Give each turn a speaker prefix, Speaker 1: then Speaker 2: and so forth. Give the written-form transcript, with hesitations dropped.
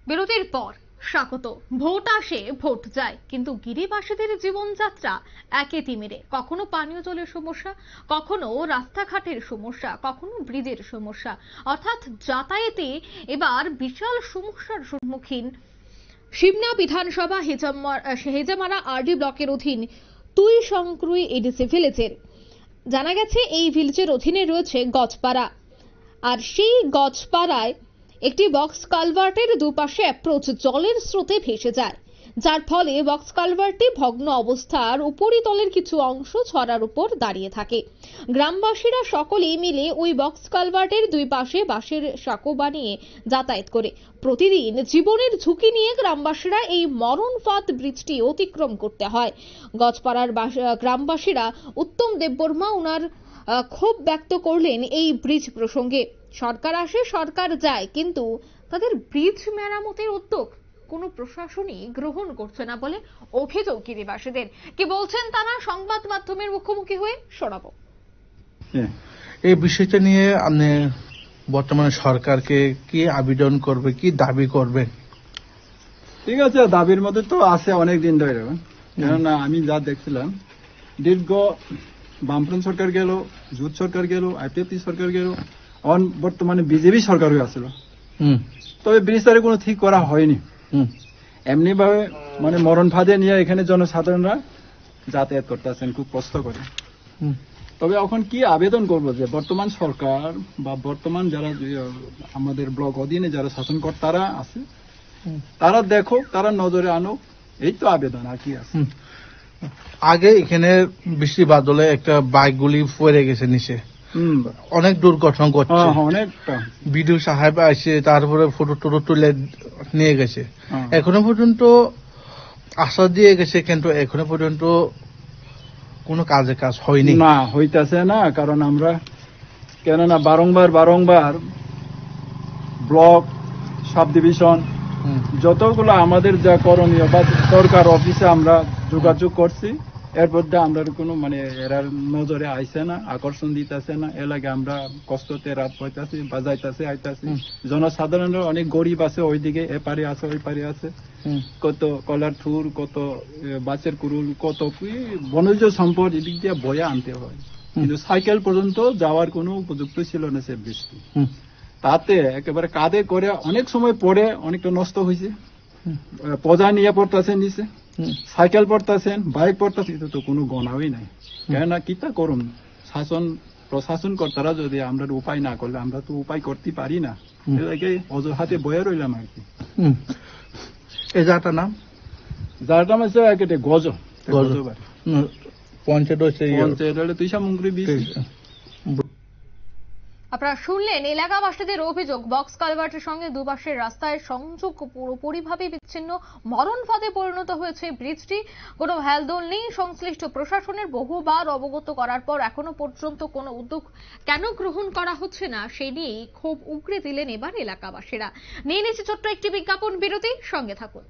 Speaker 1: বিরতির পর স্বাগত। ভোট আসে ভোট যায়, কিন্তু গিরিবাসীদের জীবনযাত্রা একই তিমিরে। কখনো পানীয় জলের সমস্যা, কখনো রাস্তাঘাটের সমস্যা, কখনো ব্রিজের সমস্যা, অর্থাৎ যাতায়াতে এবার বিশাল সমস্যার সম্মুখীন শিবনা বিধানসভা হেজামারা আরডি ব্লকের অধীন তুই সংক্রুই এডিসি ভিলেজের। জানা গেছে এই ভিলেজের অধীনে রয়েছে গজপাড়া, আর সেই গজপাড়ায় একটি বক্স কালভার্টের দুপাশে অ্যাপ্রোচ জলের স্রোতে ভেসে যায়, যার ফলে বক্স কালভার্টটি ভগ্ন অবস্থার উপরিতলের কিছু অংশ ছড়ার উপর দাঁড়িয়ে থাকে। গ্রামবাসীরা সকলেই মিলে ওই বক্স কালভার্টের দুই পাশে বাঁশের সাঁকো বানিয়ে যাতায়াত করে। প্রতিদিন জীবনের ঝুঁকি নিয়ে গ্রামবাসীরা এই মরণ ফাঁদ ব্রিজটি অতিক্রম করতে হয়। গজপাড়ার গ্রামবাসীরা উত্তম দেববর্মা ওনার ক্ষোভ ব্যক্ত করলেন এই ব্রিজ প্রসঙ্গে। সরকার আসে সরকার যায়, কিন্তু তাদের ব্রিজ মেরামতের উদ্যোগ কোনো প্রশাসনই গ্রহণ করছে না বলে অভিযোগ গিরিবাসীদের। কি বলছেন তারা সংবাদ মাধ্যমের মুখোমুখি হয়ে, শোনাবো।
Speaker 2: এই বিষয়টা নিয়ে আপনি বর্তমানে সরকারকে কি আবেদন করবে, কি দাবি করবেন?
Speaker 3: ঠিক আছে, দাবির মধ্যে তো আছে অনেক দিন ধরে, কেননা আমি যা দেখছিলাম দীর্ঘ বামফ্রন্ট সরকার গেল, জোট সরকার গেল, আইপিএফটি সরকার গেল, বর্তমানে বিজেপি সরকার হয়ে আসছিল, তবে ব্রিজটারে কোনো ঠিক করা হয়নি। এমনি ভাবে মানে মরণ ফাঁদে নিয়ে এখানে জনসাধারণরা যাতায়াত করতেছেন খুব কষ্ট করে। তবে এখন কি আবেদন করবো যে বর্তমান সরকার বা বর্তমান যারা আমাদের ব্লক অধীনে যারা শাসনকর্তারা আছে তারা দেখো, তারা নজরে আনো, এই তো আবেদন, আর কি আছে।
Speaker 2: আগে এখানে বৃষ্টি বাদলে একটা বাইক গুলি পড়ে গেছে নিচে, অনেক দুর্ঘটনা ঘটছে,
Speaker 3: অনেকটা
Speaker 2: বিডিও সাহেব আসে, তারপরে ফটো টোটো তুলে নিয়ে গেছে। এখনো পর্যন্ত আশা দিয়ে গেছে, কিন্তু এখনো পর্যন্ত কোনো কাজ হয়নি,
Speaker 3: না হইতাছে না। কারণ আমরা কেননা বারংবার ব্লক, সাব ডিভিশন, যতগুলো আমাদের যা করণীয় বা সরকার অফিসে আমরা যোগাযোগ করছি, এর মধ্যে আমরা কোনো মানে এরা নজরে আইসে না, আকর্ষণ দিতেছে না। এর লাগে আমরা কষ্টতে রাত হইতাছি, বাজাইতাছি, আইতাছি। জনসাধারণের অনেক গরিব আছে, ওইদিকে এপারে আছে, ওই পারে আছে, কত কলার থুর, কত বাসের কুরুল, কত বনজ সম্পদ এদিক দিয়ে বয়ে আনতে হয়, কিন্তু সাইকেল পর্যন্ত যাওয়ার কোনো উপযুক্ত ছিল না সে বৃষ্টি। তাতে একেবারে কাঁধে করে অনেক সময় পরে অনেকটা নষ্ট হয়েছে, পজা নিয়ে পড়তেছেন নিচে, সাইকেল পড়তেছেন, বাইক পড়তেছে, তো কোনো গণাই নাই। কেননা কিতা করুন, প্রশাসন কর্তারা যদি আমরা উপায় না করলে, আমরা তো উপায় করতে পারি না, এলাকে অজুহাতে বয়ে রইলাম আর কি।
Speaker 2: এই জায়গাটার নাম
Speaker 3: হচ্ছে গজ
Speaker 2: পঞ্চায়েত
Speaker 3: হলে তুই সামগ্রী বীজ।
Speaker 1: আপনারা শুনলেন এলাকাবাসীদের অভিযোগ, বক্স কালভার্টের সঙ্গে দুপাশের রাস্তায় সংযোগ পুরোপুরিভাবে বিচ্ছিন্ন, মরণ ফাঁদে পরিণত হয়েছে ব্রিজটি। কোনো হেলদোল নেই সংশ্লিষ্ট প্রশাসনের। বহুবার অবগত করার পর এখনো পর্যন্ত কোনো উদ্যোগ কেন গ্রহণ করা হচ্ছে না, সেই নিয়েই ক্ষোভ উগরে দিলেন এবার এলাকাবাসীরা। নিয়ে নিচ্ছে ছোট্ট একটি বিজ্ঞাপন বিরতি, সঙ্গে থাকুন।